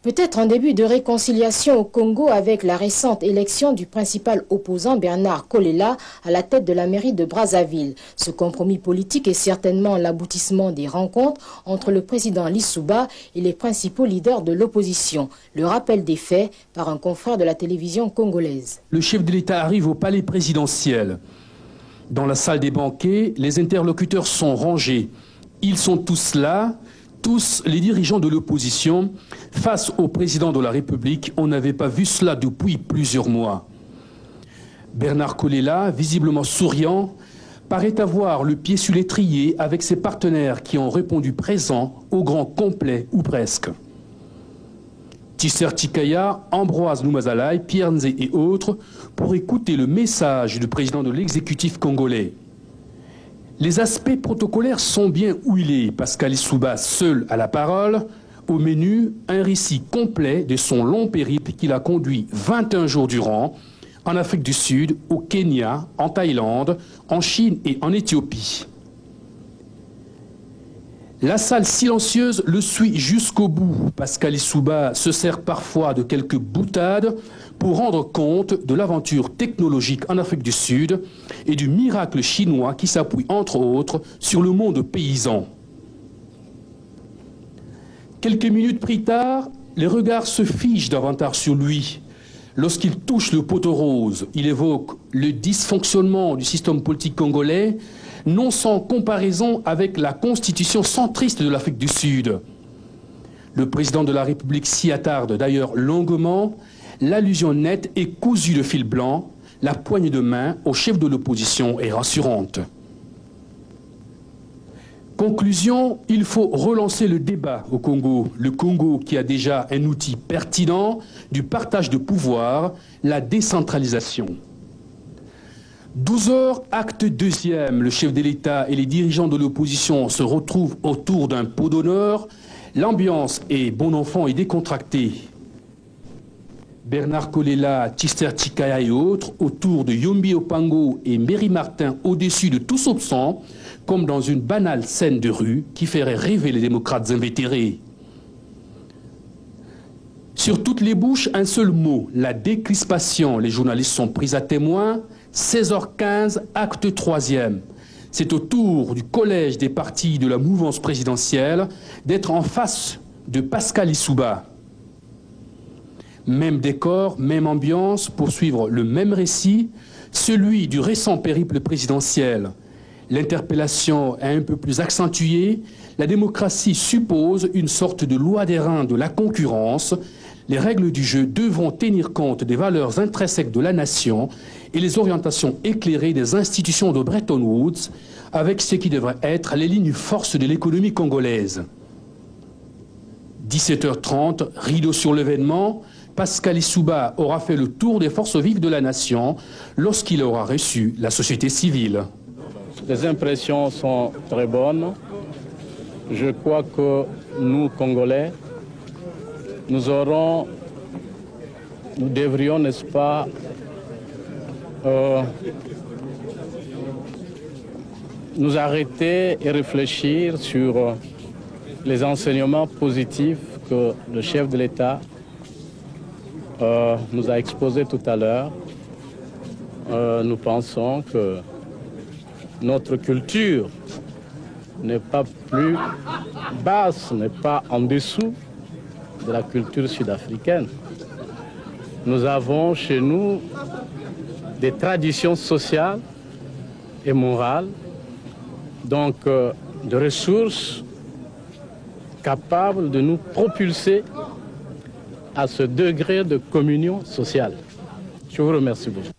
Peut-être un début de réconciliation au Congo avec la récente élection du principal opposant Bernard Kolela à la tête de la mairie de Brazzaville. Ce compromis politique est certainement l'aboutissement des rencontres entre le président Lissouba et les principaux leaders de l'opposition. Le rappel des faits par un confrère de la télévision congolaise. Le chef de l'État arrive au palais présidentiel. Dans la salle des banquets, les interlocuteurs sont rangés. Ils sont tous là. Tous les dirigeants de l'opposition, face au président de la République, on n'avait pas vu cela depuis plusieurs mois. Bernard Kolela, visiblement souriant, paraît avoir le pied sur l'étrier avec ses partenaires qui ont répondu présents au grand complet ou presque. Tisser Tikaya, Ambroise Noumazalaï, Pierre Nzé et autres pour écouter le message du président de l'exécutif congolais. Les aspects protocolaires sont bien huilés. Pascal Lissouba seul à la parole. Au menu, un récit complet de son long périple qu'il a conduit 21 jours durant en Afrique du Sud, au Kenya, en Thaïlande, en Chine et en Éthiopie. La salle silencieuse le suit jusqu'au bout. Pascal Lissouba se sert parfois de quelques boutades pour rendre compte de l'aventure technologique en Afrique du Sud et du miracle chinois qui s'appuie entre autres sur le monde paysan. Quelques minutes plus tard, les regards se figent davantage sur lui. Lorsqu'il touche le poteau rose, il évoque le dysfonctionnement du système politique congolais, non sans comparaison avec la constitution centriste de l'Afrique du Sud. Le président de la République s'y attarde d'ailleurs longuement. L'allusion nette et cousue de fil blanc, la poignée de main au chef de l'opposition est rassurante. Conclusion, il faut relancer le débat au Congo. Le Congo qui a déjà un outil pertinent du partage de pouvoir, la décentralisation. 12 heures, acte deuxième. Le chef de l'État et les dirigeants de l'opposition se retrouvent autour d'un pot d'honneur. L'ambiance est bon enfant et décontractée. Bernard Kolela, Tisser Tikaya et autres, autour de Yombi Opango et Méry Martin au-dessus de tout soupçon, comme dans une banale scène de rue qui ferait rêver les démocrates invétérés. Sur toutes les bouches, un seul mot, la décrispation. Les journalistes sont pris à témoin. 16h15, acte troisième. C'est au tour du collège des partis de la mouvance présidentielle d'être en face de Pascal Lissouba. Même décor, même ambiance, pour suivre le même récit, celui du récent périple présidentiel. L'interpellation est un peu plus accentuée. La démocratie suppose une sorte de loi des reins de la concurrence. Les règles du jeu devront tenir compte des valeurs intrinsèques de la nation et les orientations éclairées des institutions de Bretton Woods, avec ce qui devrait être les lignes forces de l'économie congolaise. 17h30, rideau sur l'événement. Pascal Lissouba aura fait le tour des forces vives de la nation lorsqu'il aura reçu la société civile. Les impressions sont très bonnes. Je crois que nous, Congolais, nous devrions, n'est-ce pas, nous arrêter et réfléchir sur les enseignements positifs que le chef de l'État nous a exposés tout à l'heure. Nous pensons que notre culture n'est pas plus basse, n'est pas en dessous de la culture sud-africaine. Nous avons chez nous des traditions sociales et morales, donc de ressources capables de nous propulser à ce degré de communion sociale. Je vous remercie beaucoup.